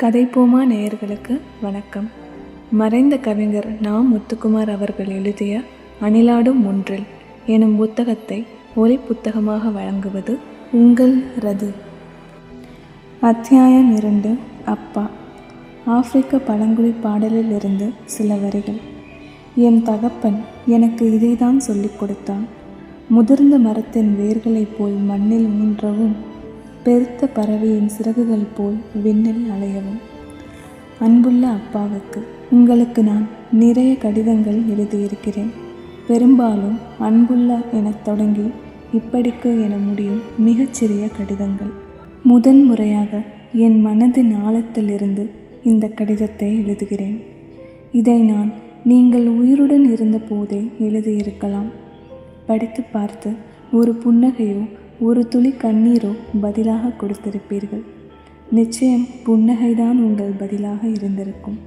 கதைப்போமா நேயர்களுக்கு வணக்கம். மறைந்த கவிஞர் நா. முத்துக்குமார் அவர்கள் எழுதிய அணிலாடும் ஒன்றில் எனும் புத்தகத்தை ஒலி புத்தகமாக வழங்குவது உங்கள் ரது. அத்தியாயம் 2. அப்பா. ஆப்பிரிக்க பழங்குடி பாடலில் இருந்து சில வரிகள். என் தகப்பன் எனக்கு இதைதான் சொல்லிக் கொடுத்தான். முதிர்ந்த மரத்தின் வேர்களைப் போல் மண்ணில் ஊன்றவும், பெருத்த பறவையின் சிறகுகள் போல் விண்ணில் அலையவும். அன்புள்ள அப்பாவுக்கு, உங்களுக்கு நான் நிறைய கடிதங்கள் எழுதியிருக்கிறேன். பெரும்பாலும் அன்புள்ள எனத் தொடங்கி இப்படிக்கு என முடியும் மிகச்சிறிய கடிதங்கள். முதன்முறையாக என் மனதின் ஆழத்திலிருந்து இந்த கடிதத்தை எழுதுகிறேன். இதை நான் நீங்கள் உயிருடன் இருந்த போதே எழுதியிருக்கலாம். படித்து பார்த்து ஒரு புன்னகையோ ஒரு துளி கண்ணீரோ பதிலாக கொடுத்திருப்பீர்கள். நிச்சயம் புன்னகைதான் உங்கள் பதிலாக இருந்திருக்கும்.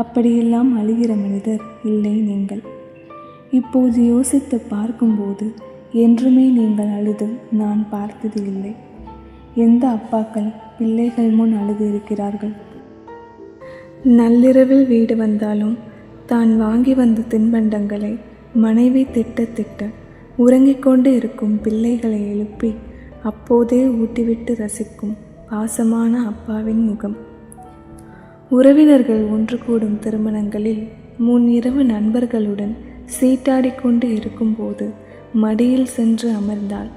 அப்படியெல்லாம் அழுகிற மனிதர் இல்லை நீங்கள். இப்போது யோசித்து பார்க்கும்போது என்றுமே நீங்கள் அழுது நான் பார்த்தது இல்லை. எந்த அப்பாக்கள் பிள்ளைகள் முன் அழுது இருக்கிறார்கள்? நள்ளிரவில் வீடு வந்தாலும் தான் வாங்கி வந்த தின்பண்டங்களை மனைவி திட்ட உறங்கிக் கொண்டு இருக்கும் பிள்ளைகளை எழுப்பி அப்போதே ஊட்டிவிட்டு ரசிக்கும் பாசமான அப்பாவின் முகம். உறவினர்கள் ஒன்று கூடும் திருமணங்களில் முன்னிரவு நண்பர்களுடன் சீட்டாடிக்கொண்டு இருக்கும்போது மடியில் சென்று அமர்ந்தால்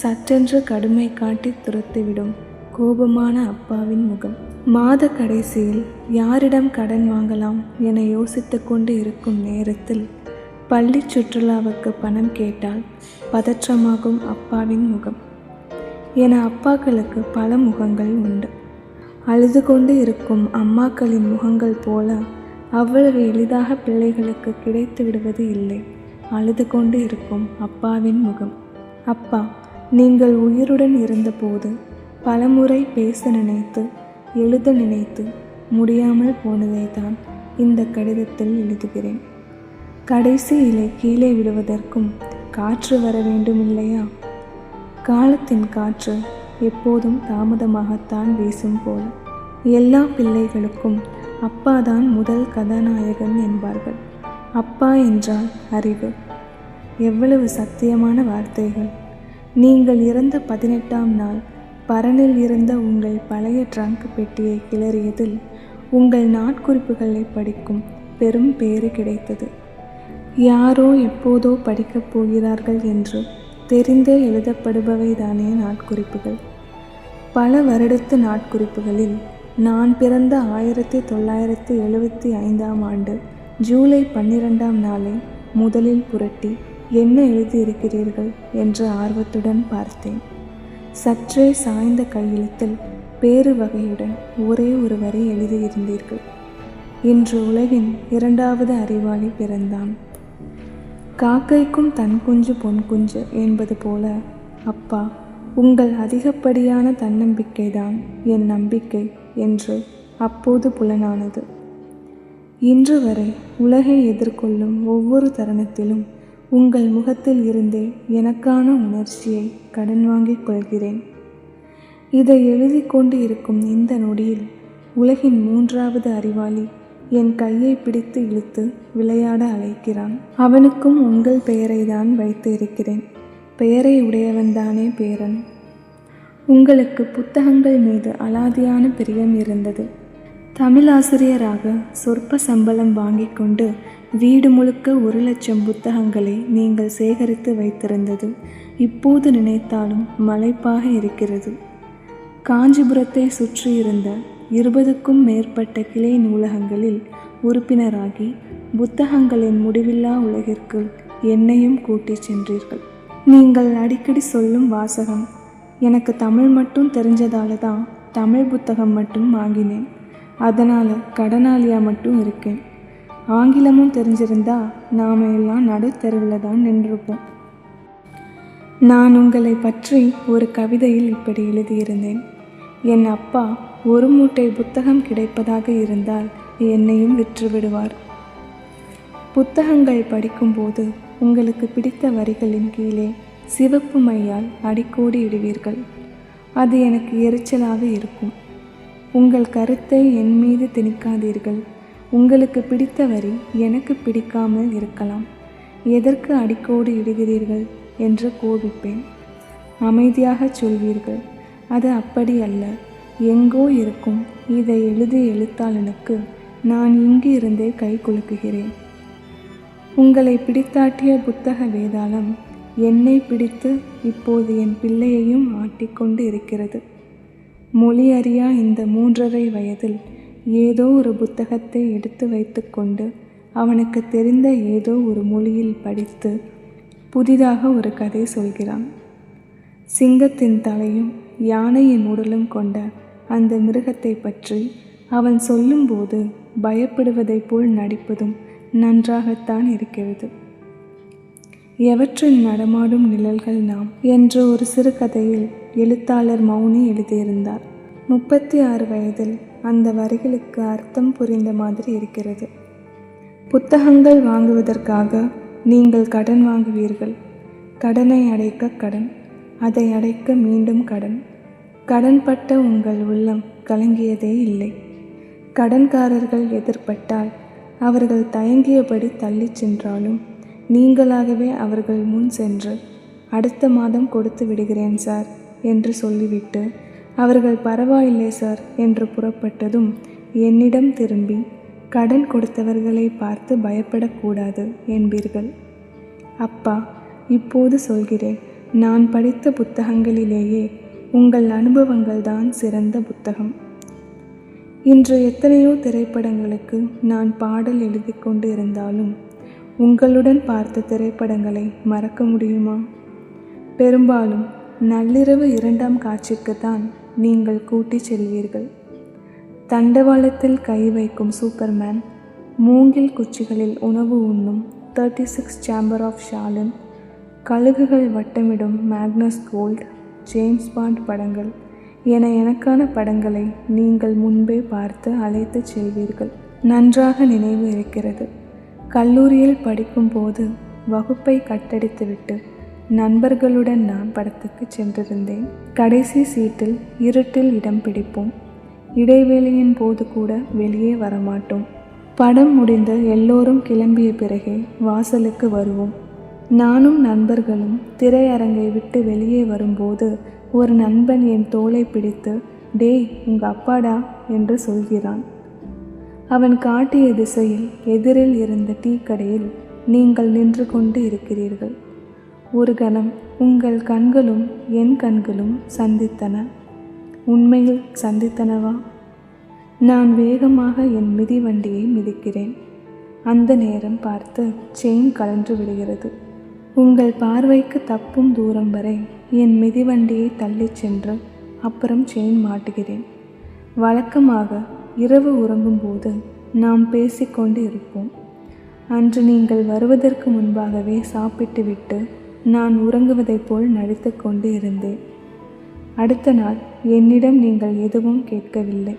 சற்றென்று கடுமை காட்டி துரத்திவிடும் கோபமான அப்பாவின் முகம். மாத கடைசியில் யாரிடம் கடன் வாங்கலாம் என யோசித்து கொண்டு இருக்கும் நேரத்தில் பள்ளி சுற்றுலாவுக்கு பணம் கேட்டால் பதற்றமாகும் அப்பாவின் முகம் என அப்பாக்களுக்கு பல முகங்கள் உண்டு. அழுது கொண்டு இருக்கும் அம்மாக்களின் முகங்கள் போல அவ்வளவு எளிதாக பிள்ளைகளுக்கு கிடைத்து விடுவது இல்லை அழுது கொண்டு இருக்கும் அப்பாவின் முகம். அப்பா, நீங்கள் உயிருடன் இருந்தபோது பலமுறை பேச நினைத்து எழுத நினைத்து முடியாமல் போனதை தான் இந்த கடிதத்தில் எழுதுகிறேன். கடைசி இலை கீழே விடுவதற்கும் காற்று வர வேண்டும் இல்லையா? காலத்தின் காற்று எப்போதும் தாமதமாகத்தான் வீசும் போல. எல்லா பிள்ளைகளுக்கும் அப்பாதான் முதல் கதாநாயகன் என்பார்கள். அப்பா என்றால் அறிவு. எவ்வளவு சத்தியமான வார்த்தைகள்! நீங்கள் இறந்த 18ஆம் நாள் பரனில் இருந்த உங்கள் பழைய ட்ரங்க் பெட்டியை கிளறியதில் உங்கள் நாட்குறிப்புகளை படிக்கும் பெரும் பேறு கிடைத்தது. யாரோ எப்போதோ படிக்கப் போகிறார்கள் என்று தெரிந்தே எழுதப்படுபவை தானே நாட்குறிப்புகள். பல வருடத்து நாட்குறிப்புகளில் நான் பிறந்த 1975ஆம் ஆண்டு ஜூலை 12ஆம் நாளை முதலில் புரட்டி என்ன எழுதியிருக்கிறீர்கள் என்று ஆர்வத்துடன் பார்த்தேன். சற்றே சாய்ந்த கையெழுத்தில் பேரு வகையுடன் ஒரே ஒரு வரி எழுதியிருந்தீர்கள். இன்று உலகின் 2வது அறிவாளி பிறந்தான். காக்கைக்கும் தன் குஞ்சு பொன் குஞ்சு என்பது போல அப்பா, உங்கள் அதிகப்படியான தன்னம்பிக்கைதான் என் நம்பிக்கை என்று அப்போது புலனானது. இன்று வரை உலகை எதிர்கொள்ளும் ஒவ்வொரு தருணத்திலும் உங்கள் முகத்தில் இருந்தே எனக்கான உணர்ச்சியை கடன் வாங்கிக் கொள்கிறேன். இதை எழுதி கொண்டு இருக்கும் இந்த நொடியில் உலகின் 3வது அறிவாளி என் கையை பிடித்து இழுத்து விளையாட அழைக்கிறான். அவனுக்கும் உங்கள் பெயரை தான் வைத்து இருக்கிறேன். பெயரை உடையவன்தானே பேரன். உங்களுக்கு புத்தகங்கள் மீது அலாதியான பிரியம் இருந்தது. தமிழாசிரியராக சொற்ப சம்பளம் வாங்கி கொண்டு வீடு முழுக்க 1,00,000 புத்தகங்களை நீங்கள் சேகரித்து வைத்திருந்தது இப்போது நினைத்தாலும் மலைப்பாக இருக்கிறது. காஞ்சிபுரத்தை சுற்றியிருந்த 20க்கும் மேற்பட்ட கிளை நூலகங்களில் உறுப்பினராகி புத்தகங்களின் முடிவில்லா உலகிற்கு என்னையும் கூட்டிச் சென்றீர்கள். நீங்கள் அடிக்கடி சொல்லும் வாசகம், எனக்கு தமிழ் மட்டும் தெரிஞ்சதால தான் தமிழ் புத்தகம் மட்டும் வாங்கினேன், அதனால் கடனாளியாக மட்டும் இருக்கேன். ஆங்கிலமும் தெரிஞ்சிருந்தா நாம எல்லாம் நடுத்தெருவில் தான் நின்றுப்போம். நான் உங்களை பற்றி ஒரு கவிதையில் இப்படி எழுதியிருந்தேன். என் அப்பா ஒரு மூட்டை புத்தகம் கிடைப்பதாக இருந்தால் என்னையும் விற்றுவிடுவார். புத்தகங்கள் படிக்கும்போது உங்களுக்கு பிடித்த வரிகளின் கீழே சிவப்பு மையால் அடிக்கோடி இடுவீர்கள். அது எனக்கு எரிச்சலாக இருக்கும். உங்கள் கருத்தை என் மீது திணிக்காதீர்கள். உங்களுக்கு பிடித்த வரி எனக்கு பிடிக்காமல் இருக்கலாம். எதற்கு அடிக்கோடு இடுகிறீர்கள் என்று கோபிப்பேன். அமைதியாகச் சொல்வீர்கள், அது அப்படி அல்ல, எங்கோ இருக்கும் இதை எழுதிய எழுத்தாளனுக்கு நான் இங்கு இருந்தே கை குலுக்குகிறேன். உங்களை பிடித்தாட்டிய புத்தக வேதாளம் என்னை பிடித்து இப்போது என் பிள்ளையையும் ஆட்டிக்கொண்டு இருக்கிறது. மொழி அறியா இந்த 3½ வயதில் ஏதோ ஒரு புத்தகத்தை எடுத்து வைத்து கொண்டு அவனுக்கு தெரிந்த ஏதோ ஒரு மொழியில் படித்து புதிதாக ஒரு கதை சொல்கிறான். சிங்கத்தின் தலையும் யானையின் உடலும் கொண்ட அந்த மிருகத்தை பற்றி அவன் சொல்லும்போது பயப்படுவதைப் போல் நடிப்பதும் நன்றாகத்தான் இருக்கிறது. எவற்றின் நடமாடும் நிழல்கள் நாம் என்ற ஒரு சிறுகதையில் எழுத்தாளர் மௌனி எழுதியிருந்தார். 36 வயதில் அந்த வரிகளுக்கு அர்த்தம் புரிந்த மாதிரி இருக்கிறது. புத்தகங்கள் வாங்குவதற்காக நீங்கள் கடன் வாங்குவீர்கள். கடனை அடைக்க கடன், அதை அடைக்க மீண்டும் கடன். கடன்பட்ட உங்கள் உள்ளம் கலங்கியதே இல்லை. கடன்காரர்கள் எதிர்பட்டால் அவர்கள் தயங்கியபடி தள்ளி சென்றாலும் நீங்களாகவே அவர்கள் முன் சென்று அடுத்த மாதம் கொடுத்து விடுகிறேன் சார் என்று சொல்லிவிட்டு அவர்கள் பரவாயில்லை சார் என்று புறப்பட்டதும் என்னிடம் திரும்பி கடன் கொடுத்தவர்களை பார்த்து பயப்படக்கூடாது என்பீர்கள். அப்பா, இப்போது சொல்கிறேன், நான் படித்த புத்தகங்களிலேயே உங்கள் அனுபவங்கள் தான் சிறந்த புத்தகம். இன்று எத்தனையோ திரைப்படங்களுக்கு நான் பாடல் எழுதி கொண்டு இருந்தாலும் உங்களுடன் பார்த்த திரைப்படங்களை மறக்க முடியுமா? பெரும்பாலும் நள்ளிரவு 2ஆம் காட்சிக்குத்தான் நீங்கள் கூட்டி செல்வீர்கள். தண்டவாளத்தில் கை வைக்கும் சூப்பர்மேன், மூங்கில் குச்சிகளில் உணவு உண்ணும் 36 சேம்பர் ஆஃப் ஷாலன், கழுகுகள் வட்டமிடும் மேக்னஸ் கோல்ட், ஜேம்ஸ் பாண்ட் படங்கள் என எனக்கான படங்களை நீங்கள் முன்பே பார்த்து அழைத்து செல்வீர்கள். நன்றாக நினைவு இருக்கிறது. கல்லூரியில் படிக்கும்போது வகுப்பை கட்டடித்துவிட்டு நண்பர்களுடன் நான் படத்துக்கு சென்றிருந்தேன். கடைசி சீட்டில் இருட்டில் இடம் பிடிப்போம். இடைவேளையின் போது கூட வெளியே வரமாட்டோம். படம் முடிந்த எல்லோரும் கிளம்பிய பிறகே வாசலுக்கு வருவோம். நானும் நண்பர்களும் திரையரங்கை விட்டு வெளியே வரும்போது ஒரு நண்பன் என் தோளை பிடித்து, டேய், உங்க அப்பாடா என்று சொல்கிறான். அவன் காட்டிய திசையில் எதிரில் இருந்த டீ கடையில் நீங்கள் நின்று கொண்டு இருக்கிறீர்கள். ஒரு கணம் உங்கள் கண்களும் என் கண்களும் சந்தித்தன. உண்மையில் சந்தித்தனவா? நான் வேகமாக என் மிதிவண்டியை மிதிக்கிறேன். அந்த நேரம் பார்த்து செயின் கழன்று விடுகிறது. உங்கள் பார்வைக்கு தப்பும் தூரம் வரை என் மிதிவண்டியை தள்ளி சென்று அப்புறம் செயின் மாட்டுகிறேன். வழக்கமாக இரவு உறங்கும்போது நாம் பேசிக்கொண்டு இருப்போம். அன்று நீங்கள் வருவதற்கு முன்பாகவே சாப்பிட்டு விட்டு நான் உறங்குவதைப் போல் நடித்து கொண்டு இருந்தேன். அடுத்த நாள் என்னிடம் நீங்கள் எதுவும் கேட்கவில்லை.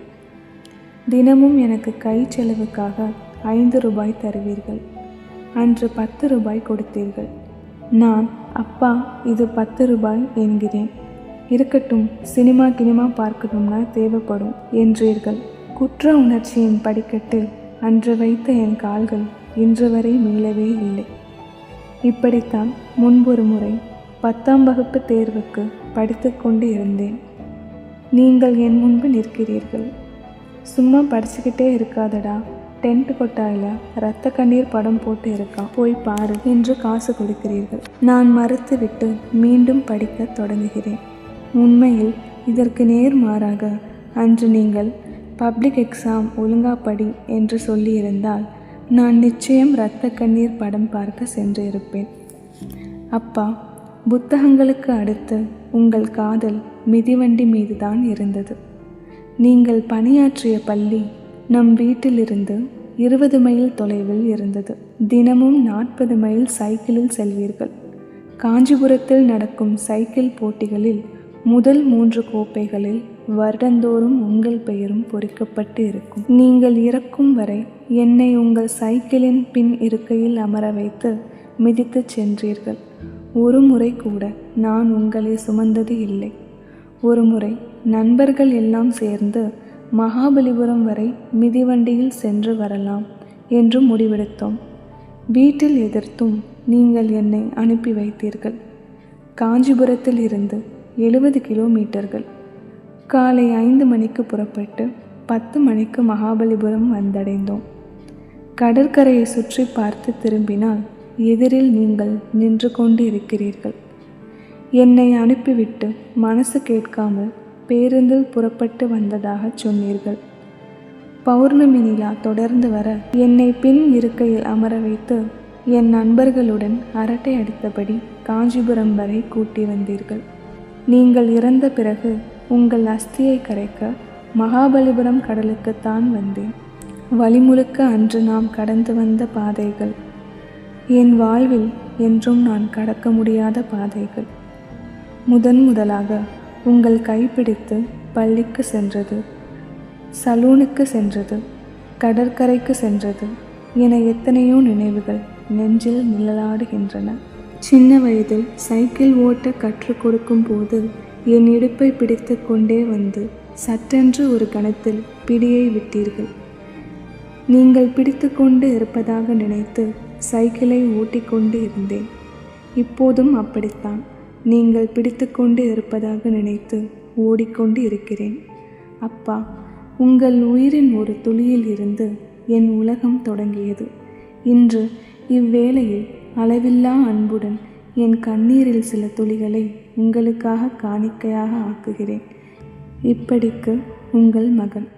தினமும் எனக்கு கை செலவுக்காக 5 ரூபாய் தருவீர்கள். அன்று 10 ரூபாய் கொடுத்தீர்கள். நான், அப்பா, இது 10 ரூபாய் என்கிறேன். இருக்கட்டும், சினிமா பார்க்கணும்னா தேவைப்படும் என்றீர்கள். குற்ற உணர்ச்சியின் படிக்கட்டில் அன்று வைத்த என் கால்கள் இன்று வரை மீளவே இல்லை. இப்படித்தான் முன்பொரு முறை 10ஆம் வகுப்பு தேர்வுக்கு படித்து கொண்டு இருந்தேன். நீங்கள் என் முன்பு நிற்கிறீர்கள். சும்மா படிச்சுக்கிட்டே இருக்காதடா, டென்ட் கொட்டாயில் இரத்த கண்ணீர் படம் போட்டு இருக்கான், போய் பாரு என்று காசு கொடுக்கிறீர்கள். நான் மறுத்துவிட்டு மீண்டும் படிக்க தொடங்குகிறேன். உண்மையில் இதற்கு நேர்மாறாக அன்று நீங்கள் பப்ளிக் எக்ஸாம் ஒழுங்கா படி என்று சொல்லியிருந்தால் நான் நிச்சயம் இரத்த கண்ணீர் படம் பார்க்க சென்று இருப்பேன். அப்பா, புத்தகங்களுக்கு அடுத்து உங்கள் காதல் மிதிவண்டி மீதுதான் இருந்தது. நீங்கள் பணியாற்றிய பள்ளி நம் வீட்டிலிருந்து 20 மைல் தொலைவில் இருந்தது. தினமும் 40 மைல் சைக்கிளில் செல்வீர்கள். காஞ்சிபுரத்தில் நடக்கும் சைக்கிள் போட்டிகளில் முதல் 3 கோப்பைகளில் வருடந்தோறும் உங்கள் பெயரும் பொறிக்கப்பட்டு இருக்கும். நீங்கள் இறக்கும் வரை என்னை உங்கள் சைக்கிளின் பின் இருக்கையில் அமர வைத்து மிதித்து சென்றீர்கள். ஒரு முறை கூட நான் உங்களை சுமந்தது இல்லை. ஒரு முறை நண்பர்கள் எல்லாம் சேர்ந்து மகாபலிபுரம் வரை மிதிவண்டியில் சென்று வரலாம் என்று முடிவெடுத்தோம். வீட்டில் எதிர்த்தும் நீங்கள் என்னை அனுப்பி வைத்தீர்கள். காஞ்சிபுரத்தில் இருந்து 70 கிலோமீட்டர்கள். காலை 5 மணிக்கு புறப்பட்டு 10 மணிக்கு மகாபலிபுரம் வந்தடைந்தோம். கடற்கரையை சுற்றி பார்த்து திரும்பினால் எதிரில் நீங்கள் நின்று கொண்டு இருக்கிறீர்கள். என்னை அனுப்பிவிட்டு மனசு கேட்காமல் பேருந்தில் புறப்பட்டு வந்ததாக சொன்னீர்கள். பௌர்ணமி நிலா தொடர்ந்து வர என்னை பின் இருக்கையில் அமர வைத்து என் நண்பர்களுடன் அரட்டை அடித்தபடி காஞ்சிபுரம் வரை கூட்டி வந்தீர்கள். நீங்கள் இறந்த பிறகு உங்கள் அஸ்தியை கரைக்க மகாபலிபுரம் கடலுக்குத்தான் வந்தேன். வழிமுழுக்க அன்று நாம் கடந்து வந்த பாதைகள் என் வாழ்வில் என்றும் நான் கடக்க முடியாத பாதைகள். முதலாக உங்கள் கைப்பிடித்து பள்ளிக்கு சென்றது, சலூனுக்கு சென்றது, கடற்கரைக்கு சென்றது என எத்தனையோ நினைவுகள் நெஞ்சில் நிழலாடுகின்றன. சின்ன வயதில் சைக்கிள் ஓட்ட கற்றுக் கொடுக்கும் போது என் இடுப்பை பிடித்து கொண்டே வந்து சட்டென்று ஒரு கணத்தில் பிடியை விட்டீர்கள். நீங்கள் பிடித்து கொண்டு இருப்பதாக நினைத்து சைக்கிளை ஓட்டிக்கொண்டு இருந்தேன். இப்போதும் அப்படித்தான் நீங்கள் பிடித்து கொண்டு இருப்பதாக நினைத்து ஓடிக்கொண்டு இருக்கிறேன். அப்பா, உங்கள் உயிரின் ஒரு துளியில் இருந்து என் உலகம் தொடங்கியது. இன்று இவ்வேளையில் அளவில்லா அன்புடன் என் கண்ணீரில் சில துளிகளை உங்களுக்காக காணிக்கையாக ஆக்குகிறேன். இப்படிக்கு உங்கள் மகன்.